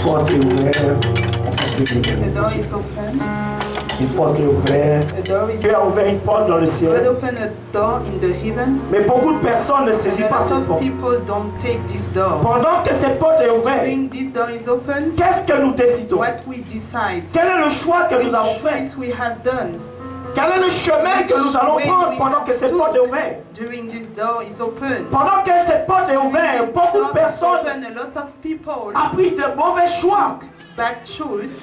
porte est ouverte. The door is open. Une porte est ouverte. The door is Dieu a ouvert une porte dans le God ciel. open a door in the heaven. Mais beaucoup de personnes ne And saisissent a pas lot cette of porte. people don't take this door. Pendant que cette porte est ouverte, When this door is open, qu'est-ce que nous décidons? what we decide, Quel est le choix que nous which avons fait? choice we have done Quel est le chemin que nous allons prendre pendant que cette porte est ouverte? during this door is open. Pendant que cette porte est ouverte, beaucoup de personnes Open, a lot of people ont pris de mauvais choix. bad choice,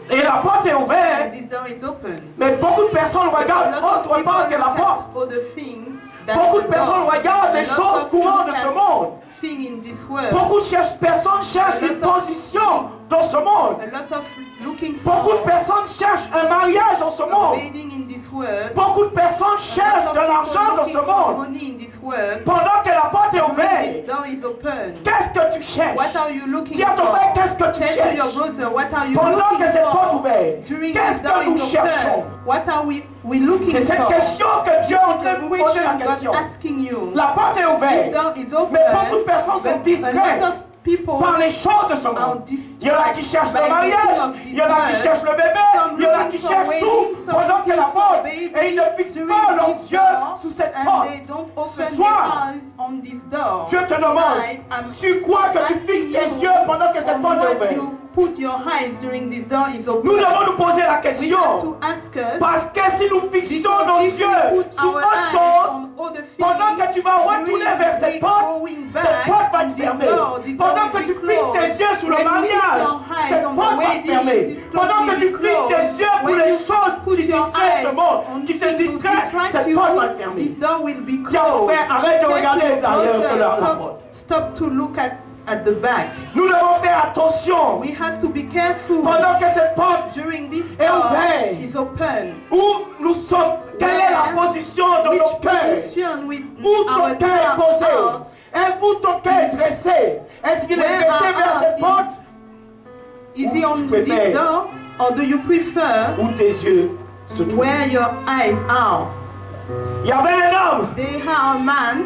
Et la porte est and ouverte, this door is open. mais beaucoup de personnes regardent autre part que la porte. For the things that Beaucoup the de personnes door. regardent les A lot choses of courantes de people ce have monde. thing in this world. Beaucoup de personnes cherchent une position dans ce monde. A lot of looking Beaucoup de for personnes cherchent un mariage dans ce monde. waiting in this world. Beaucoup de personnes cherchent de l'argent dans ce monde. Money in this world. Pendant que la porte est This ouverte, door is open. qu'est-ce que tu cherches? What are you looking Dis à ton for? frère, qu'est-ce que tu Tell to your cherches? brother, what are you Pendant looking que cette porte est for? ouverte, During qu'est-ce this door que nous is cherchons? open, what are we looking C'est cette for? question que Dieu est en train de vous poser la God question. asking you. La porte est This ouverte, door is open. mais beaucoup de personnes sont but a distraites lot of people par les choses de ce are monde. Il y en a qui cherchent le mariage, il y en a qui cherchent le bébé, il y en a qui cherchent tout pendant que la porte, et ils ne fixent pas leurs yeux sous cette and porte. they don't Ce open their soir, eyes on this door. Je te demande, sur quoi que tu fixes tes yeux pendant que cette On porte est what ouverte? you put your eyes during this door is open. Nous devons nous poser la We have question, to ask us, parce que si nous fixons because nos if we yeux put sur our autre eyes chose, on other things, pendant que tu vas retourner vers cette porte va te fermer. Pendant que tu fixes tes yeux sur le mariage, cette porte va te fermer. Pendant que tu fixes tes yeux pour les choses qui distraient ce monde, qui te distraient, cette porte va te fermer. this door will be Tiens, mon closed. frère, arrête de regarder derrière que la porte. Stop to look at the back. Nous devons faire attention. We have to be careful Pendant que cette porte during this est door ouverte, is open. où nous sommes, quelle est la position de nos Which cœurs? position with Où ton our cœur est posé? heart? Où ton cœur est dressé? Est-ce qu'il est Where dressé our vers heart cette porte? Is he on Tu this préfères door, or do you prefer où tes yeux se trouvent? where your eyes are? Il y avait un homme, They have a man.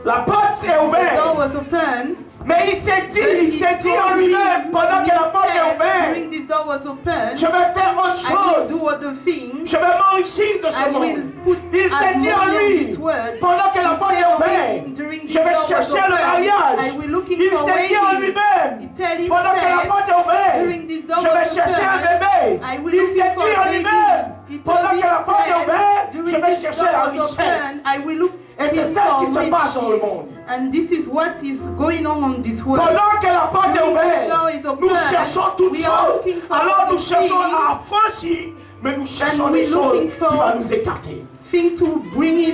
la porte s'est The door ouverte, was open. mais il s'est dit en lui-même, pendant que la porte est ouverte, During this door was open, je vais faire autre I will do chose, other things. je vais m'enrichir de I ce will monde. put Il s'est dit en as money lui, on this word. pendant que la porte est ouverte, During this je vais door was chercher le open, I mariage. will looking Il for s'est dit en wedding. lui-même, He tell pendant que la himself, porte est ouverte, during this door je vais was chercher un open, bébé. I will Il looking s'est for dit en baby. lui-même, He pendant told que la porte est himself, ouverte, je during vais this chercher door la was richesse. open, I will look Et c'est ça ce qui se passe dans le monde. And this is what is going on this world. Pendant que la porte est During ouverte, this door is open, nous cherchons toutes we are choses. looking for Alors nous the cherchons thing, à affranchir, mais nous cherchons and les we're choses looking qui for vont nous écarter. thing to bring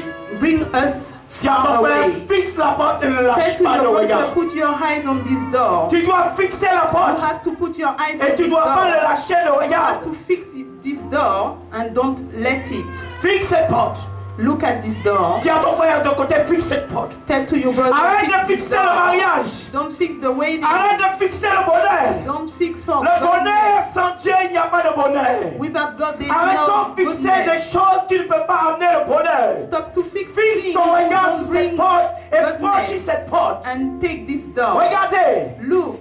us Dis à ton frère, away. fixe la porte et ne lâche Tell to pas le your regard. brother, put your eyes on this door. Tu dois fixer la You porte have to put your eyes et on tu this dois door. pas le lâcher le You regard. have to fix this door and don't let it. Fixe cette porte. Look at this door. Dis à ton frère de côté, fixe cette porte. Tell to your brother, Arrête fix de this fixer door. le mariage. Don't fix the wedding. Arrête de fixer le bonheur. Don't fix for Le bonheur sans Dieu, il n'y a pas de bonheur. Without God, there is Arrêtons no de fixer des goodness. choses qui ne peuvent pas amener le bonheur. Stop to fix Fixe things ton regard that sur don't cette bring porte et goodness. franchis cette porte. And take this door. Regardez, Look,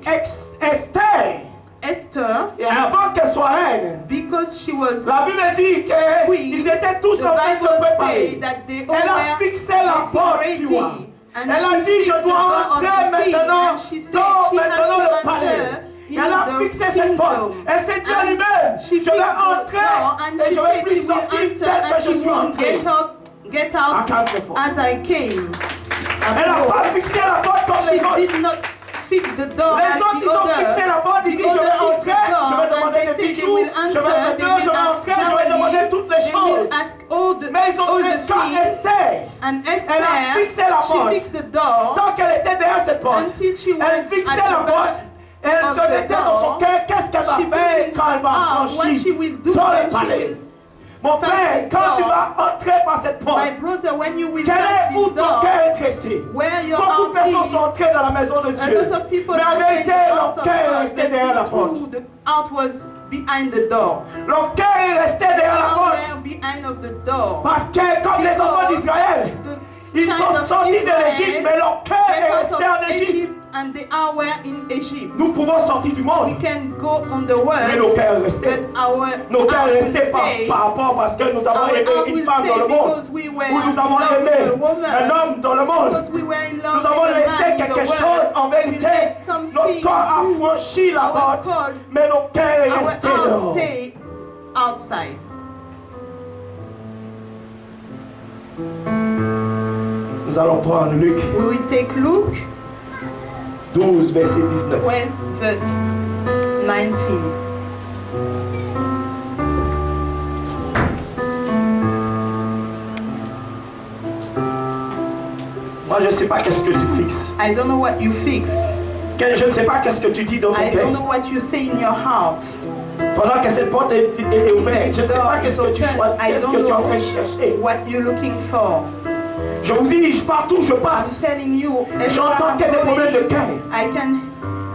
Esther, Esther, et avant qu'elle soit reine, because she was la Bible dit qu'ils étaient tous the en train de Bible se say préparer. that they all Elle a were fixé la porte, tu vois. and Elle a she dit, je fixed the dois door of entrer the king, maintenant and she said dans she has maintenant to le palais. enter Elle a into fixé the cette porte. kingdom. Elle s'est dit en And lui-même, she je fixed vais the entrer door, and et she je vais said plus she will sortir enter tel que and je she suis will entré. get À out quatre fois. as I came. Elle n'a pas fixé la porte comme les She autres. did not fix the door Les as autres, the ils ont other. fixé la porte, ils disent, je vais entrer, je vais demander des bijoux, je vais mettre, je vais entrer, je vais demander toutes les choses. Mais ils ont fait quand Esther, And elle a fixé la she porte. fixed the door Tant qu'elle était derrière cette porte, until she elle went fixait at la the porte. back. Elle of se the mettait dans son door. cœur, qu'est-ce qu'elle va She faire quand elle va what she franchir will do dans when le she palais. Mon frère, quand tu vas entrer par cette porte, My brother, when you will quel touch est où this ton door, cœur est dressé? where your Beaucoup de heart personnes is, sont entrées dans la maison de a Dieu. lot of people Mais en are vérité, saying leur the cœur est house of resté God, derrière la but porte. the heart was behind the door. Leur cœur est resté derrière la porte. Somewhere behind of the door. Parce que comme les enfants d'Israël, The ils sont child of sortis de Israel, l'Égypte, mais leur cœur get est out resté of en Égypte. Egypt, and the hour in Egypt. Nous pouvons sortir du We monde, can go on the mais world, nos cœurs restent. but our Nos cœurs heart will restent stay. par rapport parce que nous avons Our aimé heart une will femme stay dans le monde, because we were ou nous in avons love aimé with a woman. un homme dans le monde. Because we were in love Nous avons with a laissé man in the quelque world. chose en We vérité. let something Notre corps a do. franchi la Our porte, corps- mais nos cœurs sont Our restés heart dehors. stay outside. Nous allons prendre Luc We will take Luke 12, verset 19. 12, verse 19. Moi, je ne sais pas qu'est-ce que tu fixes. I don't know what you fix. Je ne sais pas qu'est-ce que tu dis dans ton I cœur. don't know what you say in your heart. Pendant que cette porte est ouverte, je ne sais pas qu'est-ce que tu choisis, qu'est-ce que tu es en train de chercher. What you're looking for. Je vous dis, partout où je I'm passe, telling you, j'entends qu'il y a des problèmes de cœur. I can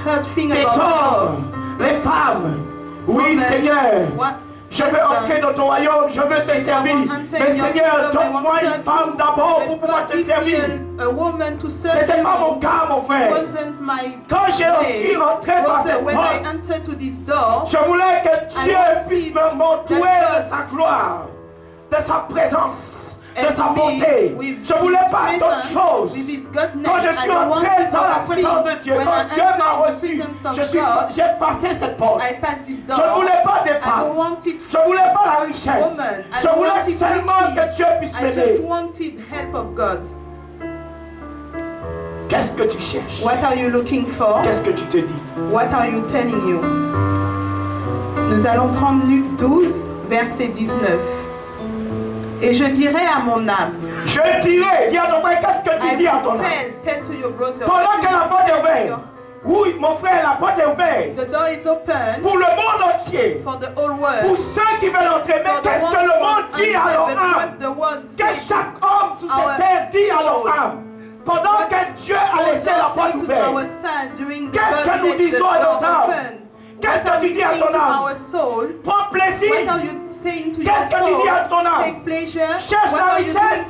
hear things Les about hommes, les femmes. Oui, love. Seigneur. What? Je veux entrer dans ton royaume, je veux te servir. Mais Seigneur, donne-moi une femme d'abord pour pouvoir te servir. A woman to serve C'était pas you. mon cas, mon frère. Wasn't my Quand j'ai aussi case. rentré par cette When I porte, entered to this door, je voulais que Dieu want puisse to see m'entourer that de sa gloire, de sa présence, de and sa me bonté. with Je voulais His pas d'autre presence, chose. with His goodness. Quand je I suis don't entré want dans la to présence de see. Dieu, When quand I Dieu m'a entered the reçu, presence of God, j'ai passé cette porte. I passed this door. Je ne voulais pas des I femmes. don't want it. Je ne voulais pas la richesse. Woman, I Je don't voulais want it seulement riches. que Dieu puisse I m'aider. just wanted help of God. Qu'est-ce que tu cherches? What are you looking for? Qu'est-ce que tu te dis? What are you telling you? Nous allons prendre Luc 12, verset 19. Et je dirai à mon âme. Je dirais, dis à ton frère, qu'est-ce que tu dis à ton âme? Tell to your brother. Pendant que la porte est ouverte. Oui, mon frère, la porte est ouverte. The door is open Pour le monde entier. for the whole world. Pour ceux qui veulent entrer. Mais For the qu'est-ce que ones le who monde want dit à leur answer, but âme? what the world Que says. chaque homme sous cette terre dit à leur âme. Pendant que Dieu a laissé la porte ouverte. Qu'est-ce que nous disons à notre âme? Qu'est-ce que tu dis à ton âme? Prends plaisir. Qu'est-ce que tu dis à ton âme? Cherche la richesse.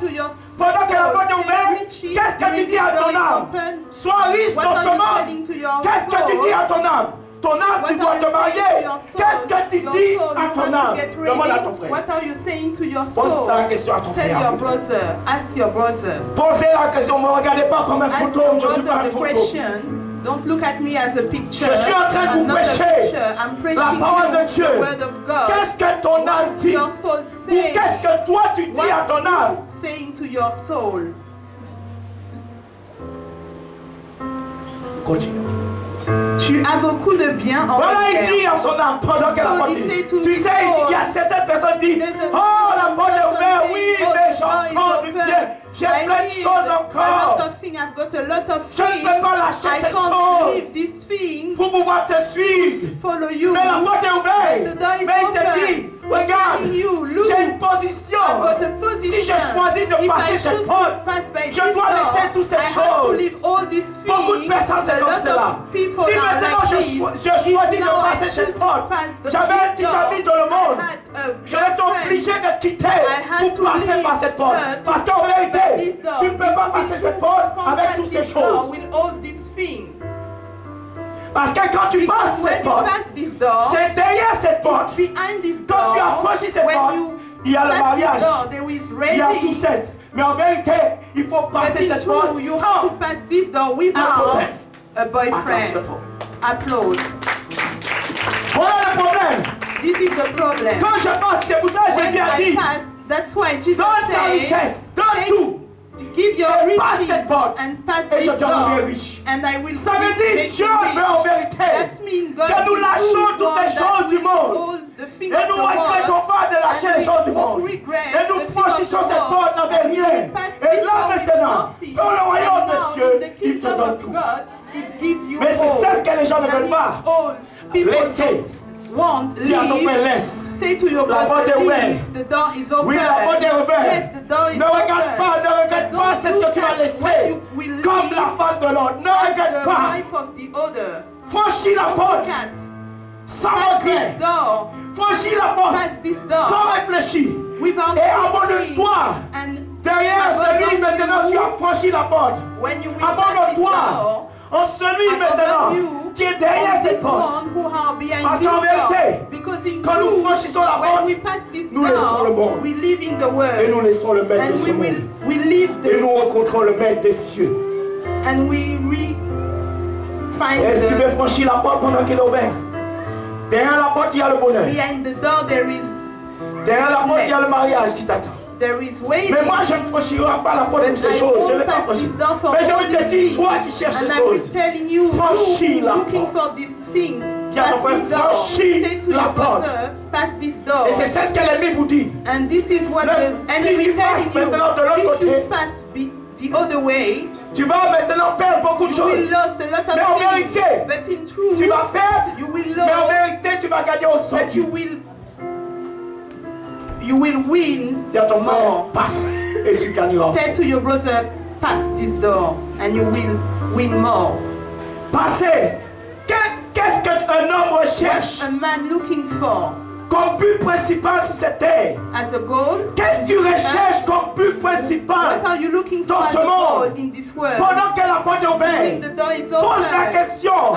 Pendant que la porte est ouverte, qu'est-ce que tu dis à ton âme? Sois riche dans ce monde. Qu'est-ce que tu dis à ton âme? Ton âme, tu dois te marier. Qu'est-ce que tu dis à ton âme? Demande à ton frère. What are you saying to your Pose soul? la question à ton Tell frère. your brother. Ask your brother. Posez la question. Ne me regardez pas comme un Ask photo. your Je ne suis pas brother un the photo. question. Don't look at me as a picture. Je suis en train de vous I'm not a prêcher picture. I'm preaching la parole de you Dieu. the word of God. Qu'est-ce que ton âme What dit? your soul Ou says. qu'est-ce que toi tu dis à ton âme? Saying to your soul. Continue. Tu as beaucoup de bien en Voilà, il dit à son âme pendant qu'elle a porté. Tu sais, il y a certaines personnes qui disent, oh, la porte est ouverte, oui, mais j'ai encore du bien. J'ai plein de choses encore. Je ne peux pas lâcher ces choses pour pouvoir te suivre. Mais la porte est ouverte. Mais il te dit, regarde, j'ai une position. Si je choisis de passer cette porte, je dois laisser toutes ces choses. Beaucoup de personnes c'est comme cela. Si maintenant je choisis de passer cette porte, j'avais un petit ami dans le monde. Je vais être obligé de quitter pour passer par cette porte. Parce qu'en vérité, tu ne peux pas passer cette porte avec toutes ces choses. Parce que quand tu passes cette porte, c'est derrière cette porte. Quand tu as franchi cette porte, il y a le mariage. Il y a tout cesse. Mais en vérité, il faut passer cette porte sans a boyfriend. Applause. Voilà le problème. This is the problem. Quand je passe, c'est pour ça que Jésus a dit, that's why Jesus donne ta said, richesse, donne tout. give your Et passe riches cette porte. and pass Et this je te rendrai door, riche. and I will Ça veut dire make Dieu you rich. veut en vérité That means God que nous will lâchons do toutes les that choses du we monde. hold the things Et of nous the ne regrettons world, pas de lâcher and les choses du we monde. won't regret Et nous the things franchissons of the cette world. porte avec And rien. we pass Et this là door with maintenant, nothing. dans le royaume And des now, cieux, in the il te kingdom donne of tout. God, it gives you Mais c'est all. ça ce que les gens ne veulent pas. People Laissez. won't Dis à ton frère, leave. laisse. Say to your La porte brother, est ouverte. leave. The door is open. Oui, la porte est ouverte. Yes, the door is Ne regarde pas, ne regarde Don't pas, c'est ce que tu vas look at laisser. what you will Comme leave la femme de l'autre. Ne as regarde the pas. wife of the other. Franchis la porte Look at. sans Pass regret. this door. Franchis la porte Pass this door. sans réfléchir. Without Et thinking. abonne-toi And derrière celui maintenant tu as franchi la porte. when you will pass this Abonne-toi door, en celui maintenant qui est derrière cette porte. Parce qu'en vérité, quand nous franchissons la porte, nous laissons le monde et nous laissons le maître de ce monde. Et nous rencontrons le maître des cieux. Est-ce que tu veux franchir la porte pendant qu'elle est ouverte? Derrière la porte, il y a le bonheur. Derrière la porte, il y a le mariage qui t'attend. Mais moi, je ne franchirai pas la porte pour ces choses. Je ne vais pas franchir. Mais je vais te dire, toi qui cherches ces choses, franchis la porte. Dis à ton frère, franchis la porte. Et c'est ce que l'ennemi vous dit. Si tu passes maintenant de l'autre côté, tu vas maintenant perdre beaucoup de choses. Mais en vérité, tu vas perdre, mais en vérité, tu vas gagner au sortir. You will win more. Passe et tu gagneras. Say to your brother, pass this door and you will win more. Passez. Qu'est-ce qu'un homme recherche? A man looking for. Comme but principal sur cette terre. As a goal. Qu'est-ce que tu recherches comme but principal what are you looking dans for ce monde? In this world? Pendant que la porte est ouverte, pose la question.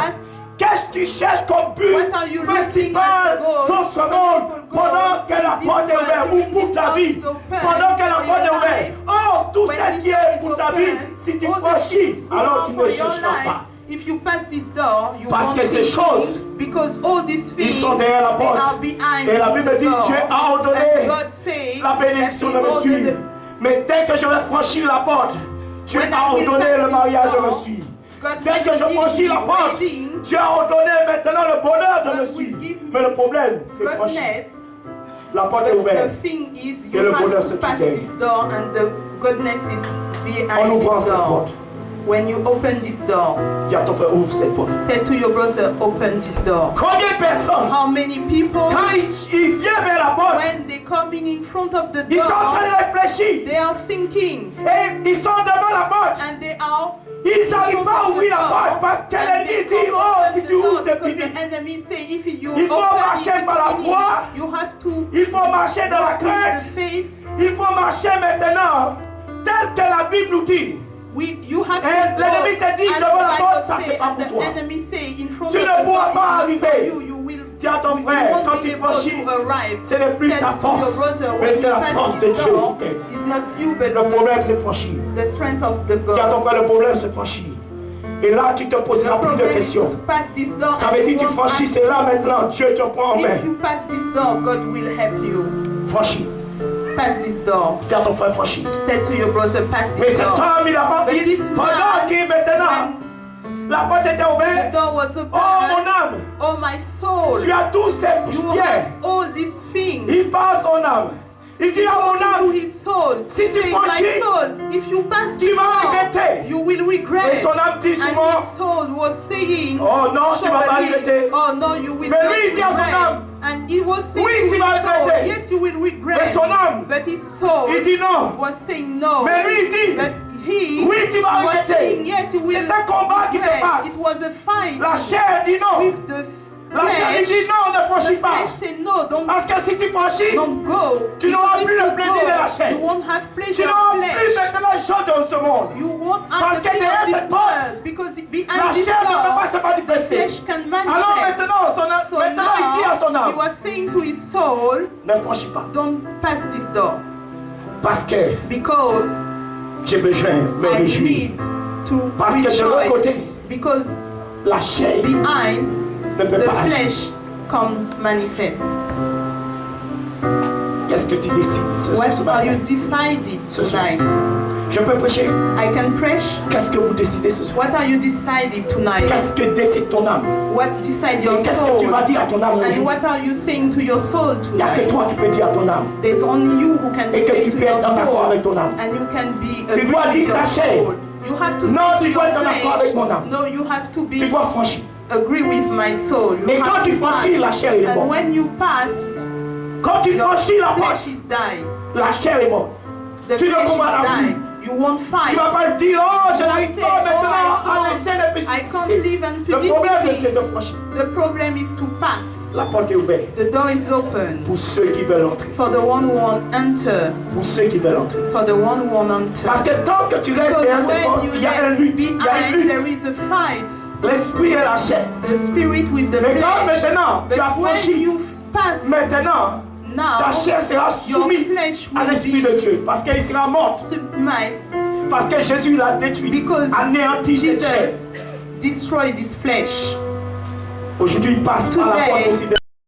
Qu'est-ce que tu cherches comme but principal dans ce monde pendant que la porte est ouverte ou pour ta vie? Pendant que la porte est ouverte. Oh, tout ce qui est pour ta vie, si tu franchis, alors tu ne chercheras pas. Parce que ces choses, ils sont derrière la porte. Et la Bible dit, Dieu a ordonné la bénédiction de me suivre. Mais dès que je vais franchir la porte, Dieu a ordonné le mariage de me suivre. Dès que je franchis la porte, Dieu a ordonné maintenant le bonheur de me suivre. Mais le problème, c'est franchir. La porte est ouverte. Et le bonheur se trouve derrière. En ouvrant cette porte. When you open this door, dis à ton frère, ouvre cette porte. Tell to your brother, open this door. Combien de personnes, how many people, quand ils viennent vers la porte, when they coming in front of the door, ils sont en train de réfléchir. They are thinking. Et ils sont devant la porte. And they are. Ils n'arrivent pas à ouvrir la porte parce que l'ennemi dit, oh, si tu ouvres, c'est fini. Il faut marcher par la foi. Il faut marcher dans la crainte. Il faut marcher maintenant tel que la Bible nous dit. L'ennemi te dit devant la porte, ça c'est pas pour toi. Tu ne pourras pas arriver. Dis à ton frère, quand tu franchis, ce n'est plus ta force, mais c'est la force de Dieu qui t'aide. Le problème c'est franchir. Dis à ton frère, le problème c'est franchir. Et là tu te poseras plus de questions. Ça veut dire que tu franchis, c'est là maintenant, Dieu te prend en main. Franchis. Pass this door. Dis à ton frère, franchis. Tell to your brother, pass this door. Mais cet homme, il a pas dit, pendant qu'il maintenant, la porte était ouverte. Oh mon âme, oh my soul, tu as tous ces biens. All these things. Il parle à son âme. Il dit à mon âme, si tu franchis, tu vas regretter. You will regret. Et son âme dit souvent, oh non, tu vas pas regretter. Oh no, you will. Mais lui, il dit à son âme, and he was saying, oui, tu vas regretter. Yes, you will regret. Mais son âme, but his soul, il dit non. Was saying no. Mais lui, il dit, oui, tu vas regretter. Yes, you will. C'est un combat qui se passe. It was a fight. La chair dit non. La chair dit non, ne franchis pas. Parce que si tu franchis, tu n'auras plus le plaisir de la chair. Tu n'auras plus maintenant les choses de ce monde. Parce que derrière cette porte, la chair ne peut pas se manifester. Alors maintenant il dit à son âme, ne franchis pas. Parce que j'ai besoin de me réjouir. Parce que de l'autre côté, la chair ne peut pas agir. Qu'est-ce que tu décides ce matin? Ce soir. Je peux prêcher. I can preach. Qu'est-ce que vous décidez ce soir? What are you deciding tonight? Qu'est-ce que décide ton âme? What decide your soul? Qu'est-ce que tu vas dire à ton âme aujourd'hui? And what are you saying to your soul tonight? Il n'y a que toi qui peux dire à ton âme. There's only you who can et que say tu to peux être en accord avec ton âme. And you can be tu dois dire ta chair. You have to non, say tu dois être en accord avec mon âme. No, you have to be. Tu dois franchir. Agree with my soul. You et quand tu franchis, la chair est morte. And when you pass, quand tu franchis la porte, la chair est morte. Tu ne combats plus. You won't fight. Tu vas pas dire, oh, je n'arrive say, pas maintenant oh, à laisser les I can't live and Le problème, c'est de franchir. The problem is to pass. La porte est ouverte. The door is open. Pour ceux qui veulent entrer. For the one who won't enter. Pour ceux qui veulent entrer. For the one who won't enter. Parce que tant que tu restes derrière ces portes, il y a un lutte. Il y a une There lutte. is a fight. L'esprit et la chair. The spirit with the Mais quand flesh. maintenant tu as But when franchi, you pass, maintenant ta now chair sera your soumise flesh à will l'Esprit de Dieu. Parce qu'elle sera morte. submit. Parce que Jésus l'a détruit. Because Anéanti cette chair. Jesus destroyed this flesh. Aujourd'hui, il passe par la porte aussi de